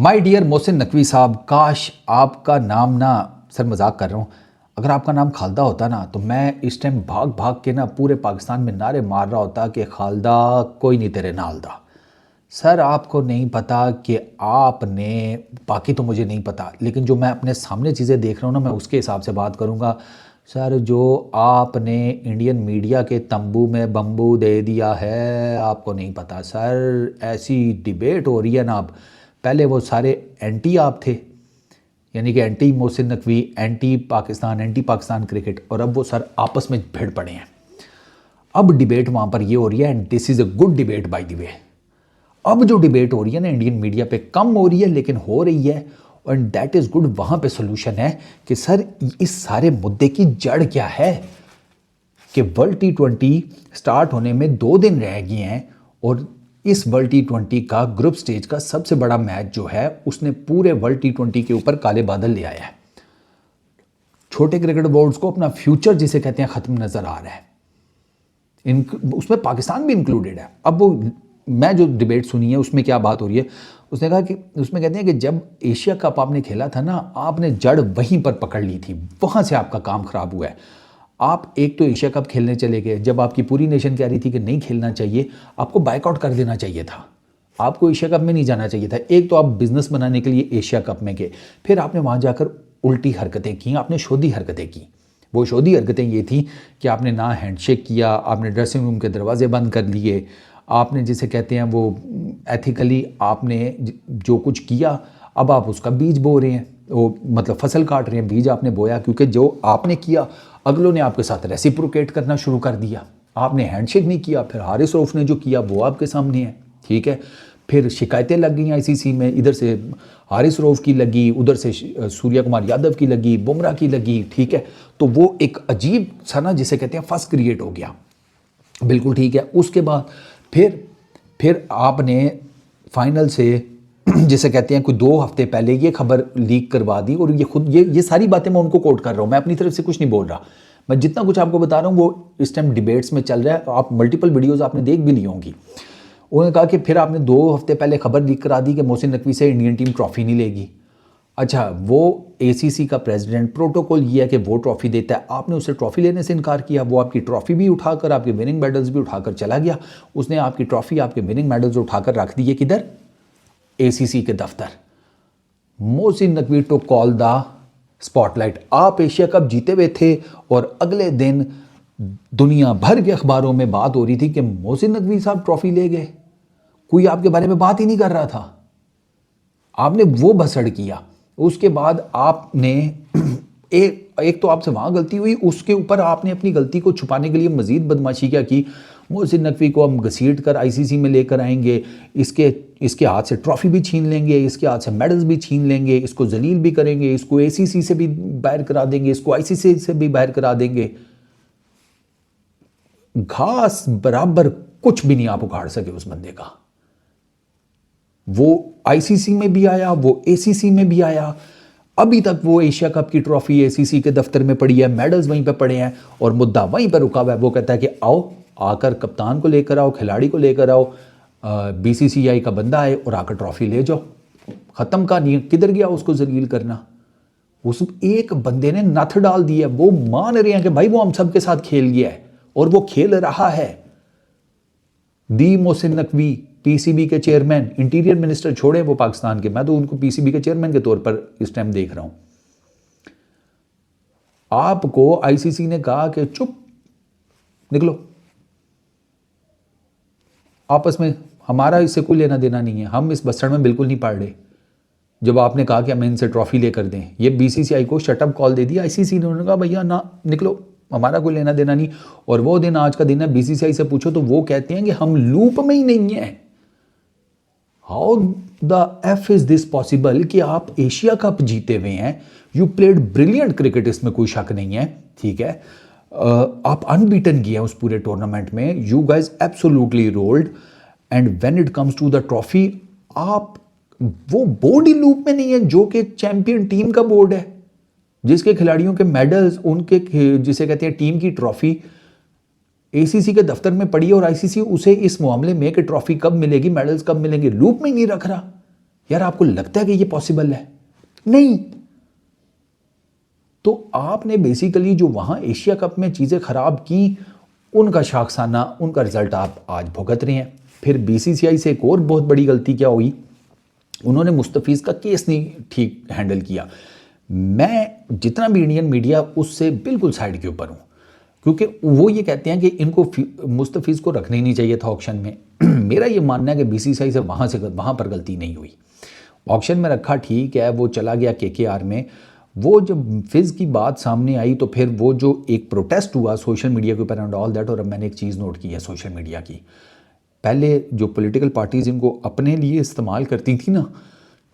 My dear Mohsin Naqvi साहब, काश आपका नाम ना, सर मजाक कर रहा हूँ, अगर आपका नाम खालदा होता ना तो मैं इस टाइम भाग भाग के ना पूरे पाकिस्तान में नारे मार रहा होता कि खालदा कोई नहीं तेरे नाल दा। सर आपको नहीं पता कि आपने, बाकी तो मुझे नहीं पता, लेकिन जो मैं अपने सामने चीज़ें देख रहा हूँ ना मैं उसके हिसाब से बात करूँगा। सर जो आपने इंडियन मीडिया के तंबू में बम्बू दे दिया है आपको नहीं पता। सर ऐसी डिबेट हो रही है ना, अब पहले वो सारे एंटी आप थे, यानी कि anti Mohsin Naqvi, anti Pakistan cricket, और अब वो सर आपस में भिड़ पड़े हैं। अब डिबेट वहाँ पर ये हो रही है, and this is a good debate by the way. अब जो डिबेट हो रही है ना इंडियन मीडिया पे, कम हो रही है लेकिन हो रही है, एंड दैट इज़ गुड। वहाँ पे सोल्यूशन है कि सर इस सारे मुद्दे की जड़ क्या है कि वर्ल्ड T20 स्टार्ट होने में 2 दिन रह गए हैं, और इस वर्ल्ड T20 का ग्रुप स्टेज का सबसे बड़ा मैच जो है उसने पूरे वर्ल्ड T20 के ऊपर काले बादल ले आया है। छोटे क्रिकेट बोर्ड्स को अपना फ्यूचर जिसे कहते हैं ख़त्म नज़र आ रहा है, उसमें पाकिस्तान भी इंक्लूडेड है। अब वो मैं जो डिबेट सुनी है उसमें क्या बात हो रही है, उसने कहा कि उसमें कहते हैं कि जब एशिया कप आपने खेला था ना, आपने जड़ वहीं पर पकड़ ली थी, वहाँ से आपका काम ख़राब हुआ है। आप एक तो एशिया कप खेलने चले गए जब आपकी पूरी नेशन कह रही थी कि नहीं खेलना चाहिए, आपको बाइकआउट कर देना चाहिए था, आपको एशिया कप में नहीं जाना चाहिए था। एक तो आप बिजनेस बनाने के लिए एशिया कप में गए, फिर आपने वहाँ जाकर उल्टी हरकतें की, आपने शोधी हरकतें की। वो शोधी हरकतें ये थी कि आपने ना हैंडशेक किया, आपने ड्रेसिंग रूम के दरवाजे बंद कर लिए, आपने जिसे कहते हैं वो एथिकली आपने जो कुछ किया, अब आप उसका बीज बो रहे हैं, वो मतलब फसल काट रहे हैं, बीज आपने बोया, क्योंकि जो आपने किया अगलों ने आपके साथ रेसिप्रोकेट करना शुरू कर दिया। आपने हैंडशेक नहीं किया, फिर हारिस रऊफ ने जो किया वो आपके सामने है, ठीक है। फिर शिकायतें लग गई आईसीसी में, इधर से हारिस रऊफ की लगी, उधर से सूर्या कुमार यादव की लगी, बुमराह की लगी, ठीक है। तो वो एक अजीब सा ना जिसे कहते हैं फस क्रिएट हो गया, बिल्कुल ठीक है। उसके बाद फिर आपने फाइनल से जिसे कहते हैं कोई 2 हफ्ते पहले ये खबर लीक करवा दी, और ये खुद ये सारी बातें मैं उनको कोट कर रहा हूँ, मैं अपनी तरफ से कुछ नहीं बोल रहा। मैं जितना कुछ आपको बता रहा हूँ वो इस टाइम डिबेट्स में चल रहा है, आप मल्टीपल वीडियोस आपने देख भी ली होंगी। उन्होंने कहा कि फिर आपने 2 हफ्ते पहले खबर लीक करा दी कि मोहसिन नकवी से इंडियन टीम ट्रॉफी नहीं लेगी। अच्छा, वो एसीसी का प्रेसिडेंट, प्रोटोकॉल ये है कि वो ट्रॉफी देता है, आपने उसे ट्रॉफी लेने से इनकार किया। वो आपकी ट्रॉफी भी उठाकर, आपके विनिंग मेडल्स भी उठाकर चला गया। उसने आपकी ट्रॉफी, आपके विनिंग मेडल्स उठाकर रख दिए किधर? एसीसी के दफ्तर। Mohsin Naqvi to call the spotlight. आप एशिया कप जीते हुए थे और अगले दिन दुनिया भर के अखबारों में बात हो रही थी कि मोहसिन नकवी साहब ट्रॉफी ले गए, कोई आपके बारे में बात ही नहीं कर रहा था। आपने वो भसड़ किया। उसके बाद आपने एक तो आपसे वहां गलती हुई, उसके ऊपर आपने अपनी गलती को छुपाने के लिए मजीद बदमाशी क्या की। मोहसिन नकवी को हम घसीट कर आईसीसी में लेकर आएंगे, इसके हाथ से ट्रॉफी भी छीन लेंगे, इसके हाथ से मेडल्स भी छीन लेंगे, इसको जलील भी करेंगे, इसको एसीसी से भी बाहर करा देंगे, इसको आईसीसी से भी बाहर करा देंगे। घास बराबर कुछ भी नहीं आप उखाड़ सके उस बंदे का। वो आईसीसी में भी आया, वो एसीसी में भी आया, अभी तक वो एशिया कप की ट्रॉफी एसीसी के दफ्तर में पड़ी है, मेडल्स वहीं पे पड़े हैं, और मुद्दा वहीं पर रुका हुआ है। वो कहता है कि आओ, आकर कप्तान को लेकर आओ, खिलाड़ी को लेकर आओ, बीसीसीआई का बंदा आए और आकर ट्रॉफी ले जाओ। खत्म कहानी। किधर गया उसको जलील करना? उस एक बंदे ने नथ डाल दी है। वो मान रहे हैं कि भाई वो हम सबके साथ खेल गया है, और वो खेल रहा है। दी मोहसिन नकवी, पीसीबी के चेयरमैन, इंटीरियर मिनिस्टर छोड़े वो पाकिस्तान के, मैं तो उनको पीसीबी के चेयरमैन के तौर पर इस टाइम देख रहा हूं। आपको आईसीसी ने कहा कि चुप, निकलो, आपस में हमारा इससे कोई लेना देना नहीं है, हम इस बस्तर में बिल्कुल नहीं पड़ रहे। जब आपने कहा कि हमें इनसे ट्रॉफी लेकर दें, ये बीसीसीआई को शटअप कॉल दे दिया आईसीसी ने। उन्होंने कहा भैया ना, निकलो, हमारा कोई लेना देना नहीं। और वो दिन आज का दिन है, बीसीसीआई से पूछो तो वो कहते हैं कि हम लूप में ही नहीं है। How the F is this possible कि आप एशिया कप जीते हुए हैं, यू प्लेड ब्रिलियंट क्रिकेट, इसमें कोई शक नहीं है, ठीक है। आप अनबीटन किए हैं उस पूरे टूर्नामेंट में, you guys absolutely rolled, and when it comes to the trophy, आप वो बोर्ड ही लूप में नहीं है जो कि चैंपियन टीम का बोर्ड है, जिसके खिलाड़ियों के मेडल्स, उनके जिसे कहते हैं टीम की ट्रॉफी एसीसी के दफ्तर में पड़ी है, और आईसीसी उसे इस मामले में कि ट्रॉफी कब मिलेगी, मेडल्स कब मिलेंगे, लूप में ही नहीं रख रहा। यार आपको लगता है कि ये पॉसिबल है? नहीं। तो आपने बेसिकली जो वहाँ एशिया कप में चीज़ें ख़राब की, उनका शाखसाना, उनका रिजल्ट आप आज भुगत रहे हैं। फिर बीसीसीआई से एक और बहुत बड़ी गलती क्या हुई, उन्होंने मुस्तफ़ीज़ का केस नहीं ठीक हैंडल किया। मैं जितना भी इंडियन मीडिया उससे बिल्कुल साइड के ऊपर हूँ, क्योंकि वो ये कहते हैं कि इनको मुस्तफ़ीज़ को रखना ही नहीं चाहिए था ऑक्शन में। मेरा ये मानना है कि बीसीसीआई से वहाँ पर गलती नहीं हुई। ऑक्शन में रखा ठीक है, वो चला गया केकेआर में। वो जब फिज़ की बात सामने आई तो फिर वो जो एक प्रोटेस्ट हुआ सोशल मीडिया के ऊपर एंड ऑल दैट। और अब मैंने एक चीज़ नोट की है सोशल मीडिया की, पहले जो पॉलिटिकल पार्टीज इनको अपने लिए इस्तेमाल करती थी ना,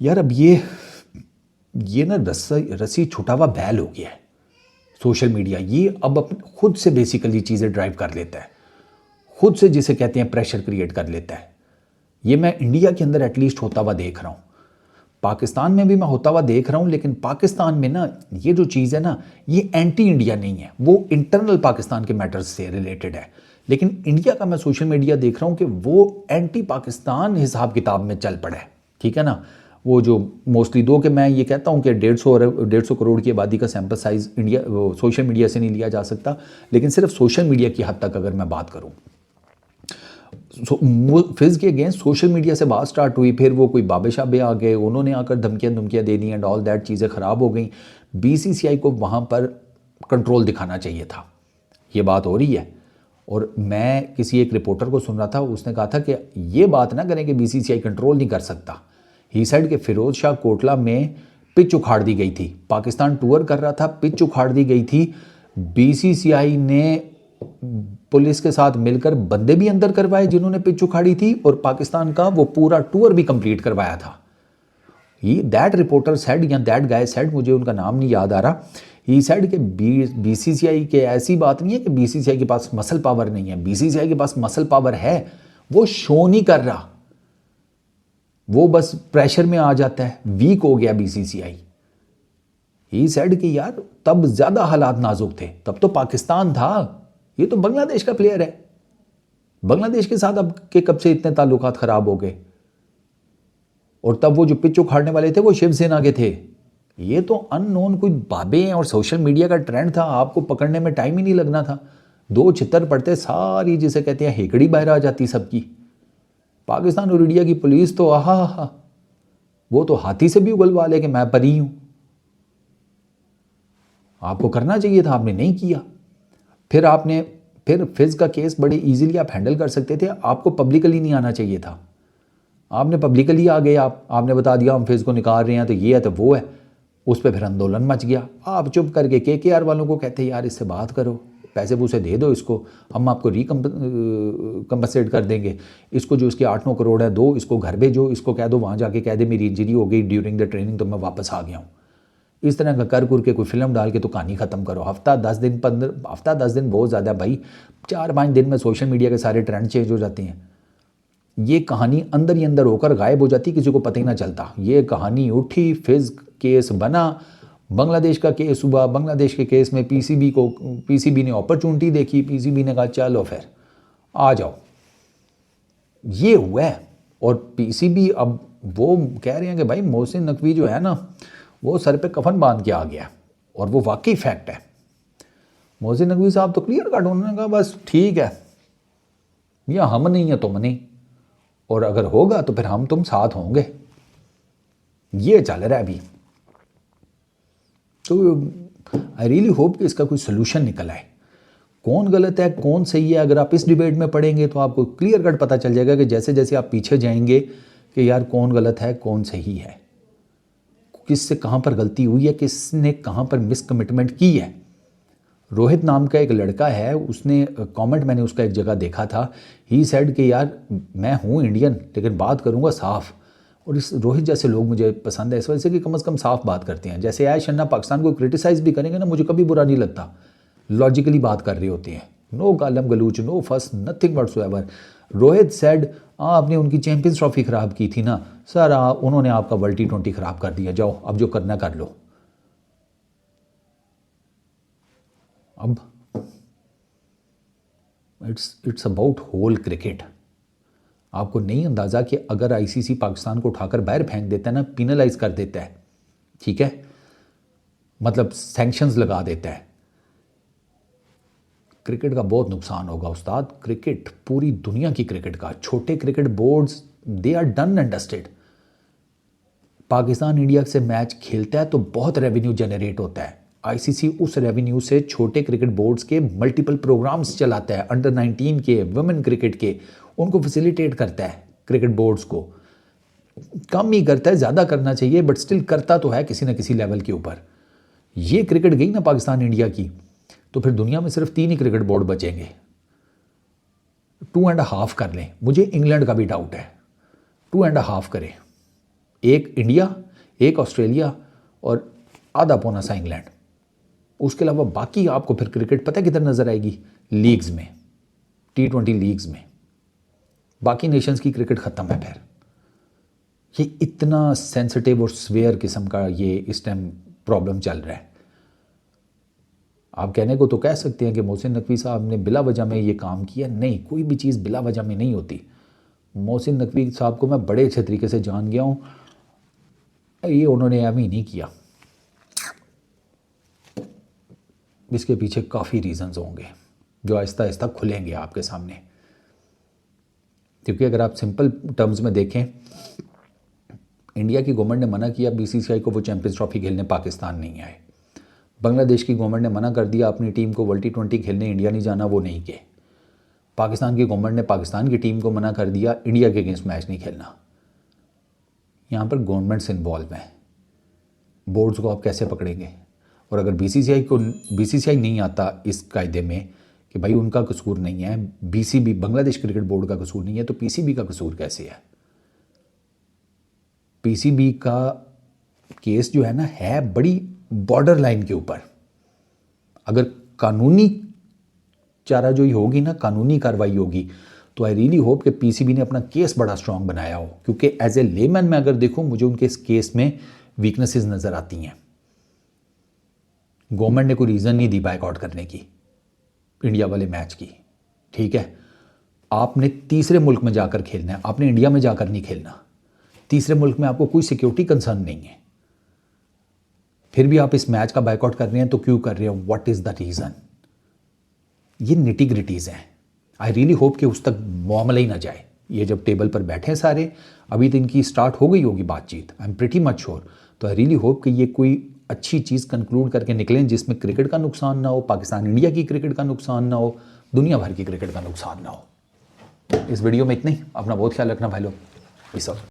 यार अब ये ना रस्सी छुटा हुआ बैल हो गया है सोशल मीडिया। ये अब खुद से बेसिकली चीज़ें ड्राइव कर लेता है, खुद से जिसे कहते हैं प्रेशर क्रिएट कर लेता है। ये मैं इंडिया के अंदर एटलीस्ट होता हुआ देख रहा हूँ, पाकिस्तान में भी मैं होता हुआ देख रहा हूँ। लेकिन पाकिस्तान में ना ये जो चीज़ है ना, ये एंटी इंडिया नहीं है, वो इंटरनल पाकिस्तान के मैटर्स से रिलेटेड है। लेकिन इंडिया का मैं सोशल मीडिया देख रहा हूँ कि वो एंटी पाकिस्तान हिसाब किताब में चल पड़ा है। ठीक है ना, वो जो मोस्टली दो कि मैं ये कहता हूँ कि 150 करोड़ की आबादी का sample size India social media से नहीं लिया जा सकता, लेकिन सिर्फ सोशल मीडिया की हद तक अगर मैं बात करूँ, फिज़ के अगेंस्ट सोशल मीडिया से बात स्टार्ट हुई। फिर वो कोई बाबे शाबे आ गए, उन्होंने आकर धमकियाँ दे दी एंड ऑल दैट, चीज़ें ख़राब हो गई। बीसीसीआई को वहाँ पर कंट्रोल दिखाना चाहिए था, ये बात हो रही है। और मैं किसी एक रिपोर्टर को सुन रहा था, उसने कहा था कि ये बात ना करें कि बीसीसीआई कंट्रोल नहीं कर सकता। ही साइड के फिरोज शाह कोटला में पिच उखाड़ दी गई थी, पाकिस्तान टूर कर रहा था, पिच उखाड़ दी गई थी। बीसीसीआई ने पुलिस के साथ मिलकर बंदे भी अंदर करवाए जिन्होंने पिच उखाड़ी थी, और पाकिस्तान का वो पूरा टूर भी कंप्लीट करवाया था। ये दैट रिपोर्टर सेड या दैट गाय सेड, मुझे उनका नाम नहीं याद आ रहा, ही सेड कि बीसीसीआई के ऐसी बात नहीं है कि बीसीसीआई के पास मसल पावर नहीं है, बीसीसीआई के पास मसल पावर है, वो शो नहीं कर रहा, वो बस प्रेशर में आ जाता है, वीक हो गया बीसीसीआई। ही सेड कि यार तब ज़्यादा हालात नाजुक थे, तब तो पाकिस्तान था, ये तो बांग्लादेश का प्लेयर है, बांग्लादेश के साथ अब के कब से इतने ताल्लुकात ख़राब हो गए। और तब वो जो पिच उखाड़ने वाले थे वो शिवसेना के थे। ये तो अननोन कोई बाबे हैं, और सोशल मीडिया का ट्रेंड था, आपको पकड़ने में टाइम ही नहीं लगना था। दो चित्तर पड़ते सारी जिसे कहते हैं हेकड़ी बाहर आ जाती सबकी। पाकिस्तान और इंडिया की पुलिस तो आहा, वो तो हाथी से भी उगलवा ले कि मैं परी हूं। आपको करना चाहिए था, आपने नहीं किया। फिर फिज का केस बड़े इजीली आप हैंडल कर सकते थे, आपको पब्लिकली नहीं आना चाहिए था। आपने पब्लिकली आ गए, आपने बता दिया हम फिज को निकाल रहे हैं, तो ये है तो वो है, उस पर फिर आंदोलन मच गया। आप चुप करके केकेआर वालों को कहते यार इससे बात करो, पैसे पूसे दे दो इसको, हम आपको कंपनसेट कर देंगे, इसको जो इसके 8-9 करोड़ है दो, इसको घर भेजो, इसको कह दो वहाँ जाके कह दे मेरी इंजरी हो गई ड्यूरिंग द ट्रेनिंग तो मैं वापस आ गया हूँ। इस तरह का कर के कोई फिल्म डाल के तो कहानी ख़त्म करो। हफ्ता 10 दिन बहुत ज़्यादा भाई, 4-5 दिन में सोशल मीडिया के सारे ट्रेंड चेंज हो जाते हैं। ये कहानी अंदर ही अंदर होकर गायब हो जाती, किसी को पता ही ना चलता। ये कहानी उठी, फिज केस बना, बांग्लादेश का केस हुआ, बांग्लादेश के केस में पीसीबी ने अपॉर्चुनिटी देखी, पीसीबी ने कहा चलो फिर आ जाओ, ये हुआ है। और पीसीबी अब वो कह रहे हैं कि भाई मोहसिन नकवी जो है ना, वो सर पे कफन बांध के आ गया, और वो वाकई फैक्ट है। मोहसिन नकवी साहब तो क्लियर कट, उन्होंने कहा बस ठीक है, या हम नहीं है तुम नहीं, और अगर होगा तो फिर हम तुम साथ होंगे। ये चल रहा है अभी। तो आई रियली होप कि इसका कोई सोल्यूशन निकल आए। कौन गलत है कौन सही है, अगर आप इस डिबेट में पढ़ेंगे तो आपको क्लियर कट पता चल जाएगा कि जैसे जैसे आप पीछे जाएंगे कि यार कौन गलत है कौन सही है, किससे कहाँ पर गलती हुई है, किसने कहाँ पर मिसकमिटमेंट की है। रोहित नाम का एक लड़का है, उसने कमेंट मैंने उसका एक जगह देखा था, ही सेड कि यार मैं हूँ इंडियन लेकिन बात करूँगा साफ। और इस रोहित जैसे लोग मुझे पसंद है इस वजह से कि कम से कम साफ बात करते हैं। जैसे ऐश अन्ना पाकिस्तान को क्रिटिसाइज़ भी करेंगे ना, मुझे कभी बुरा नहीं लगता, लॉजिकली बात कर रहे होते हैं, नो गालम गलूच, नो फस, नथिंग व्हाटसोएवर। रोहित सेड आपने उनकी चैंपियंस ट्रॉफी ख़राब की थी ना सर, उन्होंने आपका वर्ल्ड T20 ख़राब कर दिया, जाओ अब जो करना कर लो। अब इट्स अबाउट होल क्रिकेट। आपको नहीं अंदाज़ा कि अगर आईसीसी पाकिस्तान को उठाकर बाहर फेंक देता है ना, पिनलाइज कर देता है, ठीक है, मतलब सैंक्शंस लगा देता है, क्रिकेट का बहुत नुकसान होगा उस्ताद। क्रिकेट, पूरी दुनिया की क्रिकेट का, छोटे cricket boards they are done and dusted. Pakistan India से मैच खेलता है तो बहुत रेवेन्यू जनरेट होता है। आईसीसी उस रेवेन्यू से छोटे क्रिकेट बोर्ड्स के मल्टीपल प्रोग्राम्स चलाता है, अंडर 19 के, वुमेन क्रिकेट के, उनको फैसिलिटेट करता है। क्रिकेट बोर्ड्स को कम ही करता है, ज़्यादा करना चाहिए, बट स्टिल करता तो है किसी न किसी लेवल के ऊपर। ये क्रिकेट गई ना पाकिस्तान इंडिया की, तो फिर दुनिया में सिर्फ 3 ही क्रिकेट बोर्ड बचेंगे। 2.5 कर लें, मुझे इंग्लैंड का भी डाउट है, 2.5 करें, एक इंडिया, एक ऑस्ट्रेलिया और आधा पौना सा इंग्लैंड। उसके अलावा बाकी आपको फिर क्रिकेट पता है किधर नज़र आएगी? लीग्स में, T20 लीग्स में। बाकी नेशंस की क्रिकेट ख़त्म है। फिर ये इतना सेंसिटिव और स्वेयर किस्म का ये इस टाइम प्रॉब्लम चल रहा है। आप कहने को तो कह सकते हैं कि मोहसिन नकवी साहब ने बिला वजह में ये काम किया, नहीं, कोई भी चीज़ बिला वजह में नहीं होती। मोहसिन नकवी साहब को मैं बड़े अच्छे तरीके से जान गया हूँ, ये उन्होंने एम ही नहीं किया। इसके पीछे काफ़ी रीज़न्स होंगे जो आहिस्ता आहिस्ता खुलेंगे आपके सामने। क्योंकि अगर आप सिंपल टर्म्स में देखें, इंडिया की गवर्नमेंट ने मना किया बीसीसीआई को वो चैंपियंस ट्रॉफी खेलने पाकिस्तान नहीं आए। बांग्लादेश की गवर्नमेंट ने मना कर दिया अपनी टीम को वर्ल्ड T20 खेलने इंडिया नहीं जाना, वो नहीं गए। पाकिस्तान की गवर्नमेंट ने पाकिस्तान की टीम को मना कर दिया इंडिया के अगेंस्ट मैच नहीं खेलना। यहाँ पर गवर्नमेंट्स इन्वॉल्व हैं, बोर्ड्स को आप कैसे पकड़ेंगे? और अगर बीसीसीआई नहीं आता इस कायदे में कि भाई उनका कसूर नहीं है, बीसीबी बांग्लादेश क्रिकेट बोर्ड का कसूर नहीं है, तो पीसीबी का कसूर कैसे है? पीसीबी का केस जो है ना, है बड़ी बॉर्डर लाइन के ऊपर। अगर कानूनी चाराजोई होगी ना, कानूनी कार्रवाई होगी, तो आई रियली होप कि पीसीबी ने अपना केस बड़ा स्ट्रांग बनाया हो। क्योंकि एज ए लेमैन मैं अगर देखूं, मुझे उनके इस केस में वीकनेसेस नज़र आती हैं। गवर्नमेंट ने कोई रीज़न नहीं दी बायकॉट करने की इंडिया वाले मैच की, ठीक है। आपने तीसरे मुल्क में जाकर खेलना है, आपने इंडिया में जाकर नहीं खेलना। तीसरे मुल्क में आपको कोई सिक्योरिटी कंसर्न नहीं है, फिर भी आप इस मैच का बायकॉट कर रहे हैं, तो क्यों कर रहे हैं? What is the reason? ये निटी ग्रिटीज़ हैं। आई रियली होप कि उस तक मामला ही ना जाए। ये जब टेबल पर बैठे हैं सारे, अभी तो इनकी स्टार्ट हो गई होगी बातचीत, I am pretty much sure. तो आई रियली होप कि ये कोई अच्छी चीज़ कंक्लूड करके निकलें जिसमें क्रिकेट का नुकसान ना हो, पाकिस्तान इंडिया की क्रिकेट का नुकसान ना हो, दुनिया भर की क्रिकेट का नुकसान ना हो। इस वीडियो में इतना ही। अपना बहुत ख्याल रखना भाई लोग। Peace out.